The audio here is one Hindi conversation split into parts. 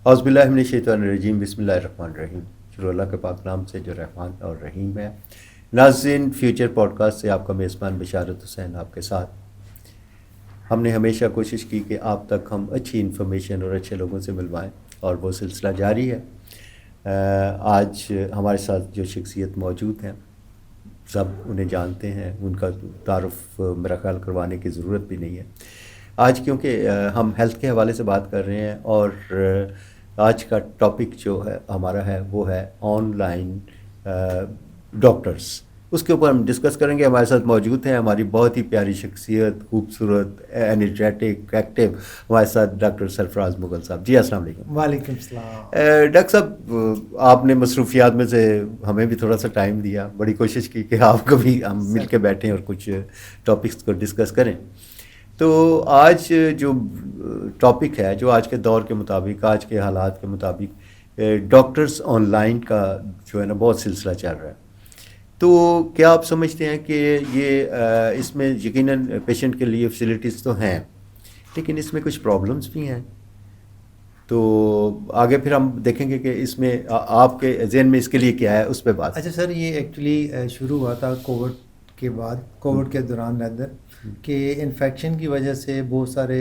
औज़ुबिल्लाहिमिनश्शैतानिर्रजीम बिस्मिल्लाहिर्रहमानिर्रहीम। शुरू अल्लाह के पाक नाम से जो रहमान और रहीम है। नाज़रीन, फ्यूचर पॉडकास्ट से आपका मेज़बान बशारत हुसैन आपके साथ। हमने हमेशा कोशिश की कि आप तक हम अच्छी इन्फॉर्मेशन और अच्छे लोगों से मिलवाएं और वो सिलसिला जारी है। आज हमारे साथ जो शख्सियत मौजूद हैं सब उन्हें जानते हैं, उनका तारुफ मेरा ख्याल करवाने की ज़रूरत भी नहीं है आज, क्योंकि हम हेल्थ के हवाले से बात कर रहे हैं और आज का टॉपिक जो है हमारा है वो है ऑनलाइन डॉक्टर्स। उसके ऊपर हम डिस्कस करेंगे। हमारे साथ मौजूद हैं हमारी बहुत ही प्यारी शख्सियत, खूबसूरत, एनर्जेटिक, एक्टिव, हमारे साथ डॉक्टर सरफराज मुगल साहब। जी अस्सलाम वालेकुम। वालेकुम सलाम। डॉक्टर साहब, आपने मसरूफियात में से हमें भी थोड़ा सा टाइम दिया, बड़ी कोशिश की कि आपको भी हम मिल के बैठें और कुछ टॉपिक्स को डिस्कस करें। तो आज जो टॉपिक है, जो आज के दौर के मुताबिक, आज के हालात के मुताबिक, डॉक्टर्स ऑनलाइन का जो है ना बहुत सिलसिला चल रहा है। तो क्या आप समझते हैं कि ये इसमें यकीनन पेशेंट के लिए फैसिलिटीज़ तो हैं, लेकिन इसमें कुछ प्रॉब्लम्स भी हैं? तो आगे फिर हम देखेंगे कि इसमें आपके जहन में इसके लिए क्या है, उस पर बात। अच्छा सर, ये एक्चुअली शुरू हुआ था कोविड के बाद, कोविड के दौरान रैदर कि इन्फेक्शन की वजह से बहुत सारे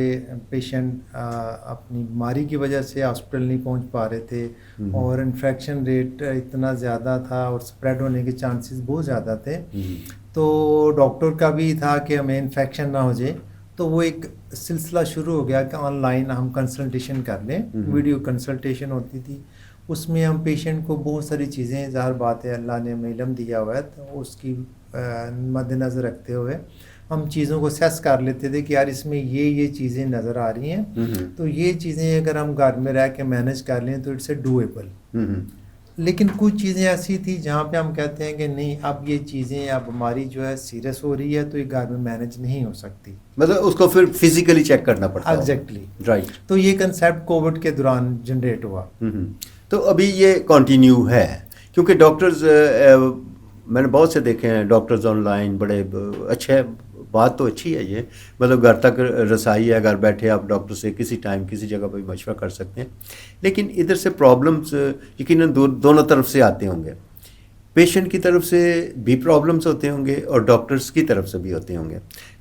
पेशेंट अपनी बीमारी की वजह से हॉस्पिटल नहीं पहुंच पा रहे थे और इन्फेक्शन रेट इतना ज़्यादा था और स्प्रेड होने के चांसेस बहुत ज़्यादा थे। तो डॉक्टर का भी था कि हमें इन्फेक्शन ना हो जाए, तो वो एक सिलसिला शुरू हो गया कि ऑनलाइन हम कंसल्टेशन कर लें। वीडियो कंसल्टेशन होती थी, उसमें हम पेशेंट को बहुत सारी चीज़ें, ज़ाहिर बात है अल्लाह ने हमें इल्म दिया हुआ है तो उसकी मद्देनज़र रखते हुए हम चीज़ों को सेस कर लेते थे कि यार इसमें ये चीज़ें नज़र आ रही हैं, तो ये चीज़ें अगर हम घर में रह के मैनेज कर लें तो इट्स ए डूएबल। लेकिन कुछ चीज़ें ऐसी थी जहाँ पे हम कहते हैं कि नहीं, अब ये चीज़ें, अब बीमारी जो है सीरियस हो रही है तो ये घर में मैनेज नहीं हो सकती, मतलब उसको फिर फिजिकली चेक करना पड़ता है। Exactly, right. तो ये कंसेप्ट कोविड के दौरान जनरेट हुआ। तो अभी ये कंटिन्यू है, क्योंकि डॉक्टर्स मैंने बहुत से देखे हैं डॉक्टर्स ऑनलाइन, बड़े अच्छे, बात तो अच्छी है ये, मतलब घर तक रसाई है, घर बैठे आप डॉक्टर से किसी टाइम किसी जगह पर भी मशवरा कर सकते हैं। लेकिन इधर से प्रॉब्लम्स यकीनन दोनों तरफ से आते होंगे। पेशेंट की तरफ से भी प्रॉब्लम्स होते होंगे और डॉक्टर्स की तरफ से भी होते होंगे।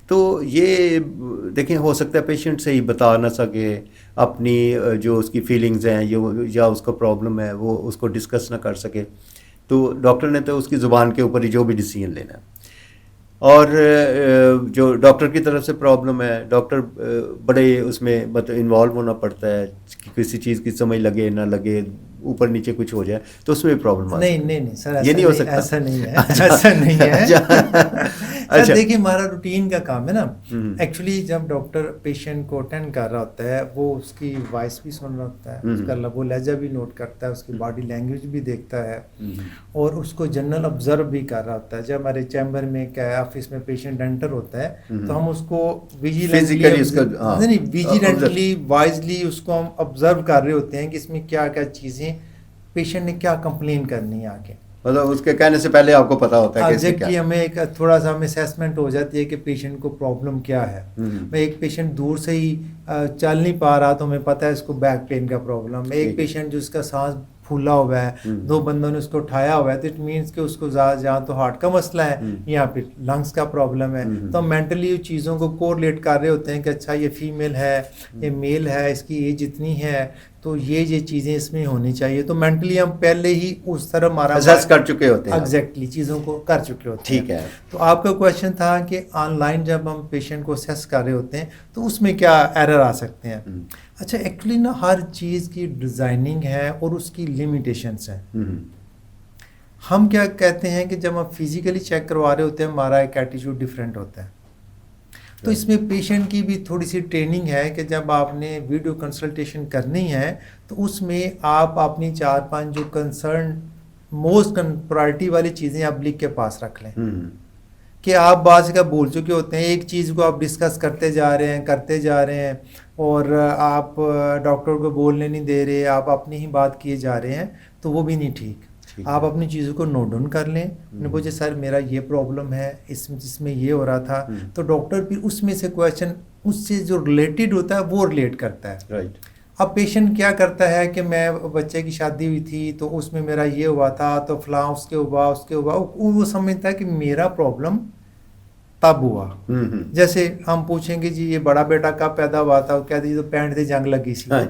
तो ये देखें, हो सकता है पेशेंट से ही बता ना सके अपनी जो उसकी फीलिंग्स हैं या उसका प्रॉब्लम है वो उसको डिस्कस ना कर सके, तो डॉक्टर ने तो उसकी ज़ुबान के ऊपर ही जो भी डिसीजन लेना है। और जो डॉक्टर की तरफ से प्रॉब्लम है, डॉक्टर बड़े उसमें मतलब इन्वॉल्व होना पड़ता है कि किसी चीज़ की समझ लगे ना लगे, ऊपर नीचे कुछ हो जाए तो उसमें भी प्रॉब्लम आती है। नहीं सर, ये नहीं हो सकता। ऐसा नहीं है। अच्छा, ऐसा नहीं है। अच्छा। सर देखिए, हमारा रूटीन का काम है ना। एक्चुअली जब डॉक्टर पेशेंट को अटेंड कर रहा होता है, वो उसकी वॉइस भी सुन रहा होता है, उसका लबो लहजा भी नोट करता है, उसकी बॉडी लैंग्वेज भी देखता है और उसको जनरल ऑब्जर्व भी कर रहा होता है। जब हमारे चैम्बर में क्या ऑफिस में पेशेंट एंटर होता है तो हम उसको विजिलेंटली वाइजली उसको हम ऑब्जर्व कर रहे होते हैं कि इसमें क्या क्या चीज़ें, पेशेंट ने क्या कंप्लेन करनी है आगे, मतलब उसके कहने से पहले आपको पता होता है एग्जैक्टली। हमें एक थोड़ा सा हमें असेसमेंट हो जाती है कि पेशेंट को प्रॉब्लम क्या है। मैं एक पेशेंट दूर से ही चल नहीं पा रहा तो हमें पता है इसको बैक पेन का प्रॉब्लम है। एक पेशेंट जिसका सांस फूला हुआ है, दो बंदों ने उसको उठाया हुआ है, तो इट मीन्स कि उसको जहाँ तो हार्ट का मसला है या फिर लंग्स का प्रॉब्लम है। तो हम मेंटली चीज़ों को कोरिलेट कर रहे होते हैं कि अच्छा ये फीमेल है, ये मेल है, इसकी एज इतनी है, तो ये चीज़ें इसमें होनी चाहिए। तो मेंटली हम पहले ही उस तरह हमारा असेस कर चुके होते हैं, एग्जैक्टली चीज़ों को कर चुके होते हैं। ठीक है। तो आपका क्वेश्चन था कि ऑनलाइन जब हम पेशेंट को असेस कर रहे होते हैं तो उसमें क्या एरर आ सकते हैं। अच्छा, एक्चुअली ना हर चीज़ की डिज़ाइनिंग है और उसकी लिमिटेशंस हैं। हम क्या कहते हैं कि जब हम फिजिकली चेक करवा रहे होते हैं हमारा एक एटीट्यूड डिफरेंट होता है, तो इसमें पेशेंट की भी थोड़ी सी ट्रेनिंग है कि जब आपने वीडियो कंसल्टेशन करनी है तो उसमें आप अपनी 4-5 जो कंसर्न मोस्ट प्रायोरिटी वाली चीज़ें आप लिख के पास रख लें कि आप बात का बोल चुके होते हैं, एक चीज़ को आप डिस्कस करते जा रहे हैं और आप डॉक्टर को बोलने नहीं दे रहे, आप अपनी ही बात किए जा रहे हैं, तो वो भी नहीं ठीक। आप अपनी चीज़ों को नोट डाउन कर लें, उन्हें पूछे सर मेरा ये प्रॉब्लम है, इसमें ये हो रहा था, तो डॉक्टर भी उसमें से क्वेश्चन उससे जो रिलेटेड होता है वो रिलेट करता है। राइट। अब पेशेंट क्या करता है कि मैं बच्चे की शादी हुई थी तो उसमें मेरा ये हुआ था तो फलां उसके हुआ वो समझता है कि मेरा प्रॉब्लम तब हुआ। जैसे हम पूछेंगे जी ये बड़ा बेटा कब पैदा हुआ था, वो कहते जी तो 65 से जंग लगी सी। हाँ,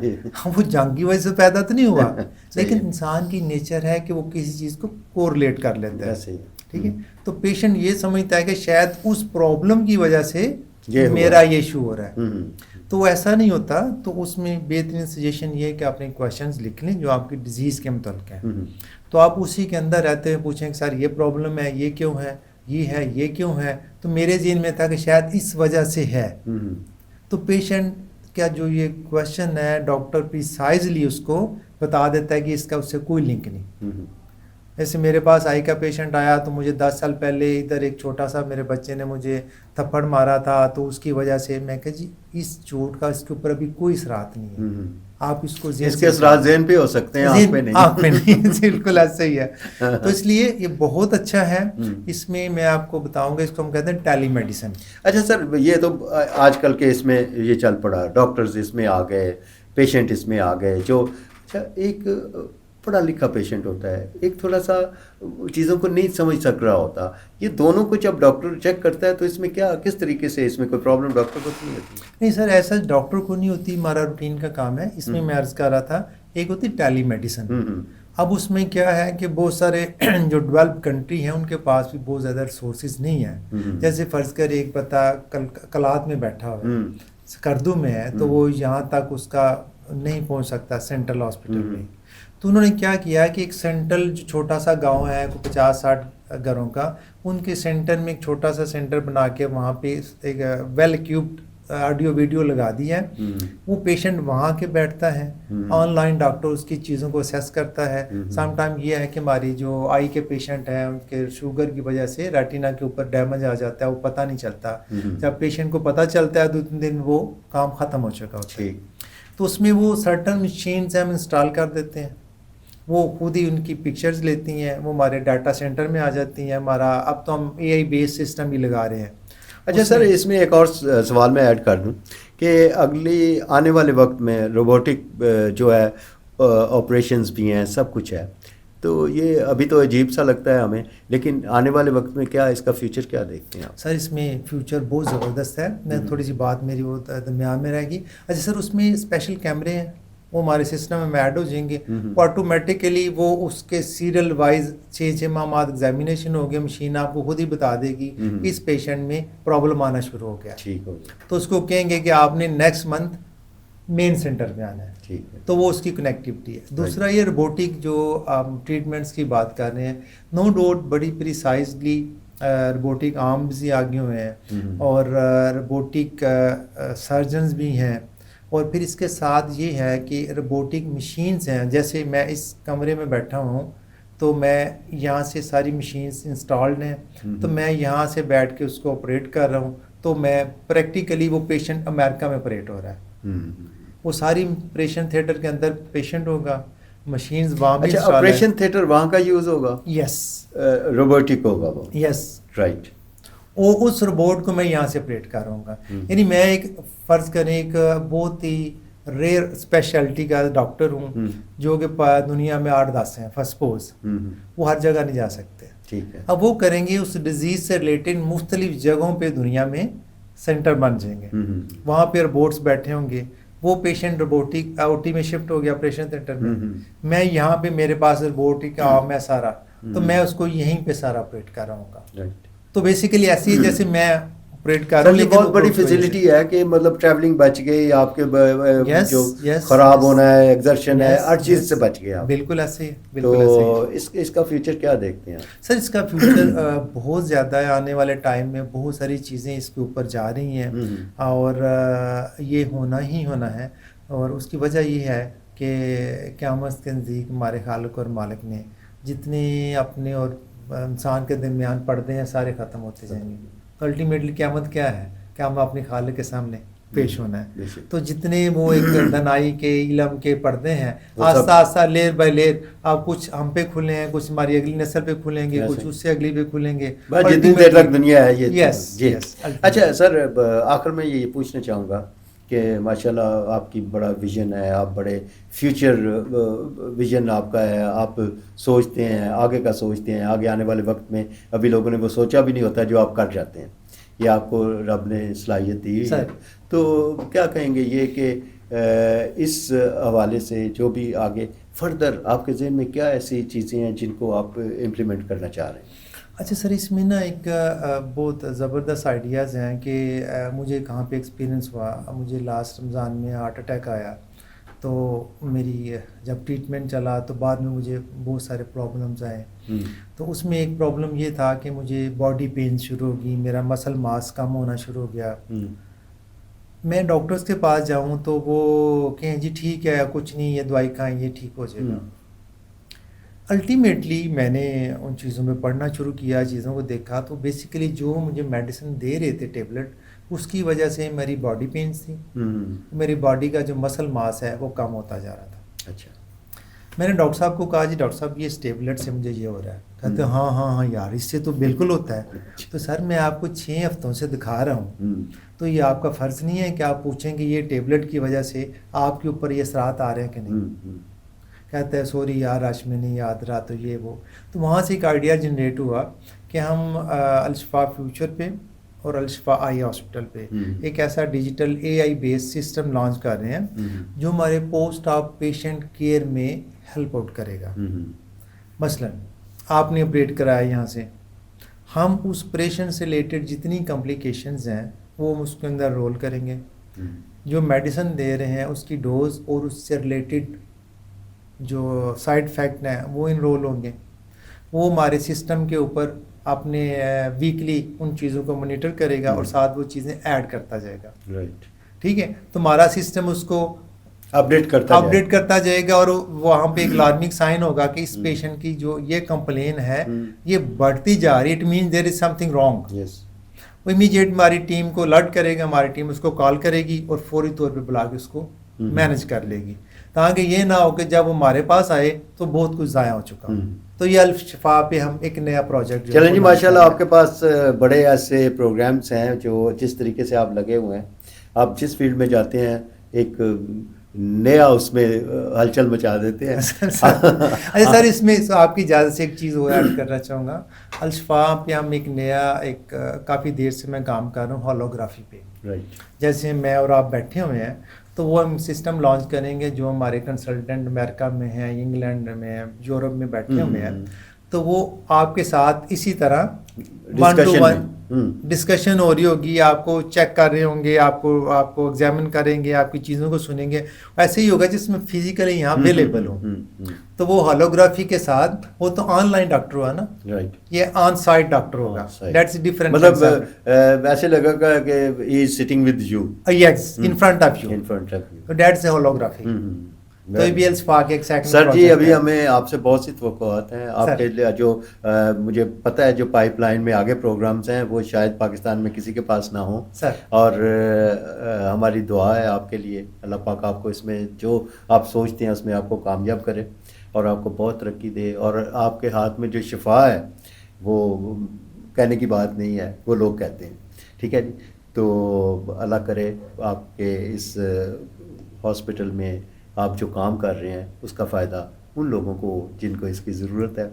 वो जंग की वजह से पैदा तो नहीं हुआ सही लेकिन है। इंसान की नेचर है कि वो किसी चीज़ को कोरिलेट कर लेता है। ऐसे ही। ठीक है, तो पेशेंट ये समझता है कि शायद उस प्रॉब्लम की वजह से ये हुआ। मेरा ये इशू हो रहा है। हम्म, तो ऐसा नहीं होता। तो उसमें बेहतरीन सजेशन ये है कि अपने क्वेश्चंस लिख लें जो आपकी डिजीज़ के मुतल्लिक़ हैं। हम्म, तो आप उसी के अंदर रहते हुए पूछें कि सर ये प्रॉब्लम है, ये क्यों है, ये है, ये क्यों है। तो मेरे ज़हन में था कि शायद इस वजह से है। हम्म, तो पेशेंट का जो ये क्वेश्चन है डॉक्टर प्रिसाइजली उसको बता देता है कि इसका उससे कोई लिंक नहीं। हम्म, जैसे मेरे पास आई का पेशेंट आया तो मुझे 10 साल पहले इधर एक छोटा सा मेरे बच्चे ने मुझे थप्पड़ मारा था तो उसकी वजह से मैं कहा जी इस चोट का इसके ऊपर अभी कोई असरात नहीं है, आप इसको ज़हन इसके से असरात ज़हन पे हो सकते हैं, आँख पे नहीं। आँख पे नहीं बिल्कुल ऐसा ही है। तो इसलिए ये बहुत अच्छा है। इसमें मैं आपको बताऊंगा, इसको हम कहते हैं टेली मेडिसिन। अच्छा सर, ये तो आजकल के इसमें ये चल पड़ा, डॉक्टर्स इसमें आ गए, पेशेंट इसमें आ गए। जो अच्छा एक पढ़ा लिखा पेशेंट होता है, एक थोड़ा सा चीज़ों को नहीं समझ सक रहा होता, ये दोनों को जब डॉक्टर चेक करता है तो इसमें क्या किस तरीके से इसमें कोई प्रॉब्लम डॉक्टर को नहीं होती? नहीं सर, ऐसा डॉक्टर को नहीं होती, हमारा रूटीन का काम है। इसमें मैं अर्ज कर रहा था, एक होती टेली मेडिसिन। अब उसमें क्या है कि बहुत सारे जो डेवलप कंट्री हैं उनके पास भी बहुत ज़्यादा रिसोर्सेज नहीं है। जैसे फ़र्ज़ कर एक बता कलात में बैठा हुआ है, करदू में है, तो वो यहाँ तक उसका नहीं पहुँच सकता सेंट्रल हॉस्पिटल में। तो उन्होंने क्या किया कि एक सेंट्रल जो छोटा सा गांव है कोई 50-60 घरों का, उनके सेंटर में एक छोटा सा सेंटर बना के वहाँ पे एक वेल इक्विप्ड ऑडियो वीडियो लगा दी है। वो पेशेंट वहाँ के बैठता है, ऑनलाइन डॉक्टर उसकी चीज़ों को असेस करता है। सम टाइम ये है कि हमारी जो आई के पेशेंट हैं उनके शुगर की वजह से रेटिना के ऊपर डैमेज आ जाता है, वो पता नहीं चलता। जब पेशेंट को पता चलता है 2-3 दिन वो काम ख़त्म हो चुका होता है। तो उसमें वो सर्टन मशीन्स हम इंस्टॉल कर देते हैं, वो खुद ही उनकी पिक्चर्स लेती हैं, वो हमारे डाटा सेंटर में आ जाती हैं। हमारा अब तो हम AI बेस्ड सिस्टम भी लगा रहे हैं। अच्छा सर, इसमें एक और सवाल मैं ऐड कर दूं कि अगली आने वाले वक्त में रोबोटिक जो है ऑपरेशंस भी हैं, सब कुछ है, तो ये अभी तो अजीब सा लगता है हमें, लेकिन आने वाले वक्त में क्या इसका फ्यूचर क्या देखते हैं आप? सर इसमें फ्यूचर बहुत ज़बरदस्त है। मैं थोड़ी सी बात मेरी वो दरमियान में रहेगी। अच्छा सर, उसमें स्पेशल कैमरे हैं, वो हमारे सिस्टम में ऐड हो जाएंगे, ऑटोमेटिकली वो उसके सीरियल वाइज 6 माह बाद एग्जामिनेशन हो गया, मशीन आपको खुद ही बता देगी इस पेशेंट में प्रॉब्लम आना शुरू हो गया। ठीक हो गया। तो उसको कहेंगे कि आपने नेक्स्ट मंथ मेन सेंटर में आना है। ठीक है। तो वो उसकी कनेक्टिविटी है। दूसरा ये रोबोटिक जो आप ट्रीटमेंट्स की बात कर रहे हैं, नो डाउट बड़ी प्रिसाइजली रोबोटिक आर्म्स भी आगे हुए हैं और रोबोटिक सर्जन्स भी हैं। और फिर इसके साथ ये है कि रोबोटिक मशीन्स हैं। जैसे मैं इस कमरे में बैठा हूँ तो मैं यहाँ से सारी मशीन्स इंस्टॉल्ड हैं, तो मैं यहाँ से बैठ के उसको ऑपरेट कर रहा हूँ। तो मैं प्रैक्टिकली वो पेशेंट अमेरिका में ऑपरेट हो रहा है, वो सारी ऑपरेशन थिएटर के अंदर पेशेंट होगा, मशीन्स वहाँ भी। अच्छा, ऑपरेशन थिएटर वहाँ का यूज़ होगा? यस, रोबोटिक होगा वो? Yes right. वो उस रोबोट को मैं यहाँ से ऑपरेट कर रहा हूँ। यानी मैं एक फ़र्ज़ करें एक बहुत ही रेयर स्पेशलिटी का डॉक्टर हूँ जो कि दुनिया में 8-10 हैं फर्स्ट सपोज, वो हर जगह नहीं जा सकते। ठीक है। अब वो करेंगे उस डिजीज़ से रिलेटेड मुख्तलिफ जगहों पे दुनिया में सेंटर बन जाएंगे, वहाँ पे रोबोट्स बैठे होंगे। वो पेशेंट रोबोटिक OT में शिफ्ट हो गया ऑपरेशन थिएटर में, मैं यहाँ पे मेरे पास रोबोटिक आर्म है सारा, तो मैं उसको यहीं पे सारा ऑपरेट कर रहा हूँ। तो बेसिकली ऐसी है जैसे मैं ऑपरेट कर रहा हूँ। लेकिन बहुत बड़ी फैसिलिटी है कि मतलब ट्रैवलिंग बच गई आपके, जो खराब होना है, एग्जर्शन है, हर चीज़ से बच गए आप। बिल्कुल ऐसे ही, बिल्कुल ऐसे ही। इसका फ्यूचर क्या देखते हैं सर? इसका फ्यूचर बहुत ज़्यादा है। आने वाले टाइम में बहुत सारी चीज़ें इसके ऊपर जा रही हैं और ये होना ही होना है। और उसकी वजह ये है कि क़यामत के नज़दीक हमारे खालिक और मालिक ने जितने अपने और इंसान के दरमियान पर्दे हैं सारे ख़त्म होते जाएंगे। अल्टीमेटली क़यामत क्या है कि हम अपने खालिक के सामने पेश होना है। तो जितने वो एक दनाई के इल्म के पर्दे हैं, आस्ता आस्ता लेयर बाय लेयर अब कुछ हम पे खुले हैं, कुछ हमारी अगली नस्ल पे खुलेंगे, कुछ उससे अगली पे खुलेंगे, जितनी देर तक दुनिया है ये। यस। अच्छा सर, आखिर में ये पूछना चाहूँगा कि माशाल्लाह आपकी बड़ा विज़न है, आप बड़े फ्यूचर विज़न आपका है, आप सोचते हैं, आगे का सोचते हैं, आगे आने वाले वक्त में अभी लोगों ने वो सोचा भी नहीं होता जो आप कर जाते हैं। ये आपको रब ने सलाहियत दी है। तो क्या कहेंगे ये कि इस हवाले से जो भी आगे फर्दर आपके ज़हन में क्या ऐसी चीज़ें हैं जिनको आप इम्प्लीमेंट करना चाह रहे हैं? अच्छा सर, इसमें ना एक बहुत ज़बरदस्त आइडियाज़ हैं कि मुझे कहाँ पे एक्सपीरियंस हुआ। मुझे लास्ट रमज़ान में हार्ट अटैक आया, तो मेरी जब ट्रीटमेंट चला तो बाद में मुझे बहुत सारे प्रॉब्लम्स आए। तो उसमें एक प्रॉब्लम ये था कि मुझे बॉडी पेन शुरू होगी, मेरा मसल मास कम होना शुरू हो गया। मैं डॉक्टर्स के पास जाऊं तो वो कहें जी ठीक है, कुछ नहीं, ये दवाई खाएं, ये ठीक हो जाएगा। अल्टीमेटली मैंने उन चीज़ों में पढ़ना शुरू किया, चीज़ों को देखा, तो बेसिकली जो मुझे मेडिसिन दे रहे थे टेबलेट, उसकी वजह से मेरी बॉडी पेन्स थी, मेरी बॉडी का जो मसल मास है वो कम होता जा रहा था। अच्छा। मैंने डॉक्टर साहब को कहा जी डॉक्टर साहब ये टेबलेट से मुझे ये हो रहा है। कहते हाँ हाँ हाँ यार, इससे तो बिल्कुल होता है। तो सर मैं आपको 6 हफ्तों से दिखा रहा हूँ, तो ये आपका फ़र्ज़ नहीं है कि आप पूछें कि ये टेबलेट की वजह से आपके ऊपर ये असरात आ रहे हैं कि नहीं। कहते हैं सॉरी यार आज में नहीं याद रहा, तो ये वो। तो वहाँ से एक आइडिया जनरेट हुआ कि हम अल-शिफा फ्यूचर पे और अल-शिफा आई हॉस्पिटल पे एक ऐसा digital AI based system launch कर रहे हैं जो हमारे पोस्ट ऑफ पेशेंट केयर में हेल्प आउट करेगा। मसलन आपने ऑपरेट कराया यहाँ से, हम उस ऑपरेशन से रिलेटेड जितनी कॉम्प्लिकेशंस हैं वो हम उसके अंदर रोल करेंगे। जो मेडिसिन दे रहे हैं उसकी डोज और उससे रिलेटेड जो साइड इफ़ेक्ट हैं वो इनरोल होंगे। वो हमारे सिस्टम के ऊपर अपने वीकली उन चीज़ों को मॉनिटर करेगा और साथ वो चीज़ें ऐड करता जाएगा। राइट। ठीक है, तो हमारा सिस्टम उसको अपडेट करता जाएगा और वहाँ पे एक अलार्मिंग साइन होगा कि इस पेशेंट की जो ये कंप्लेन है ये बढ़ती जा रही है, it mean there is something wrong. वो इमीडिएट हमारी टीम को अलर्ट करेगा, हमारी टीम उसको कॉल करेगी और फौरी तौर पे बुला के उसको मैनेज कर लेगी, ताकि ये ना हो कि जब वो हमारे पास आए तो बहुत कुछ ज़ाया हो चुका। तो ये अल-शिफा पे हम एक नया प्रोजेक्ट चलें जी, माशाल्लाह आपके पास बड़े ऐसे प्रोग्राम्स हैं जो जिस तरीके से आप लगे हुए हैं, आप जिस फील्ड में जाते हैं एक नया उसमें हलचल मचा देते हैं। अच्छा सर, इसमें आपकी इजाज़त से एक चीज़ और ऐड करना चाहूँगा। अल-शिफा पे हम एक नया काफ़ी देर से मैं काम कर रहा हूँ होलोग्राफी पे। राइट। जैसे मैं और आप बैठे हुए हैं तो वो हम सिस्टम लॉन्च करेंगे जो हमारे कंसल्टेंट अमेरिका में हैं, इंग्लैंड में हैं, यूरोप में बैठे हुए हैं, तो वो आपके साथ इसी तरह 1-to-1 डिस्कशन हो रही होगी, आपको चेक कर रहे होंगे, आपको एग्जामिन करेंगे, आपकी चीज़ों को सुनेंगे। ऐसे ही होगा जिसमें फिजिकली यहाँ अवेलेबल हो। तो वो होलोग्राफी के साथ, वो तो ऑनलाइन डॉक्टर हुआ ना, राइट, ये ऑन साइट डॉक्टर होगा। That's different. मतलब ऐसे लगेगा कि he is sitting with you, yes, in front of you, तो दैट्स ए होलोग्राफी। तो ये भी अल-शिफा के एक सेकंड सर जी, अभी हमें आपसे बहुत सी तवक्कुआत हैं आपके लिए। जो मुझे पता है जो पाइपलाइन में आगे प्रोग्राम्स हैं वो शायद पाकिस्तान में किसी के पास ना हो सर, और हमारी दुआ है आपके लिए, अल्लाह पाक आपको इसमें जो आप सोचते हैं उसमें आपको कामयाब करे और आपको बहुत तरक्की दे। और आपके हाथ में जो शिफा है वो कहने की बात नहीं है, वो लोग कहते हैं। ठीक है जी, तो अल्लाह करे आपके इस हॉस्पिटल में आप जो काम कर रहे हैं उसका फ़ायदा उन लोगों को जिनको इसकी ज़रूरत है,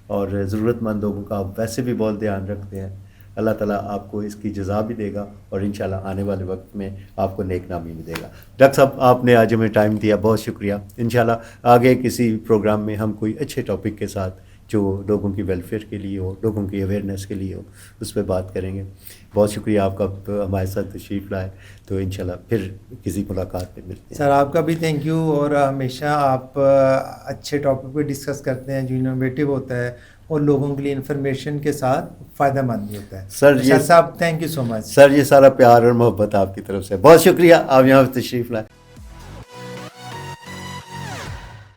और ज़रूरतमंद लोगों का आप वैसे भी बहुत ध्यान रखते हैं। अल्लाह ताला आपको इसकी जज़ा भी देगा और इंशाल्लाह आने वाले वक्त में आपको नेक नामी भी देगा। डॉक्टर साहब, आपने आज हमें टाइम दिया, बहुत शुक्रिया। इंशाल्लाह आगे किसी प्रोग्राम में हम कोई अच्छे टॉपिक के साथ जो लोगों की वेलफेयर के लिए हो, लोगों की अवेयरनेस के लिए हो, उस पर बात करेंगे। बहुत शुक्रिया आपका हमारे साथ तशरीफ़ लाए। तो इंशाल्लाह फिर किसी मुलाकात पे मिलते हैं। सर आपका भी थैंक यू, और हमेशा आप अच्छे टॉपिक पे डिस्कस करते हैं जो इनोवेटिव होता है और लोगों के लिए इंफॉर्मेशन के साथ फ़ायदेमंद भी होता है। सर ये साहब thank you so much. Sir, ये सारा प्यार और मोहब्बत आपकी तरफ से, बहुत शुक्रिया आप यहाँ तशरीफ़ लाए।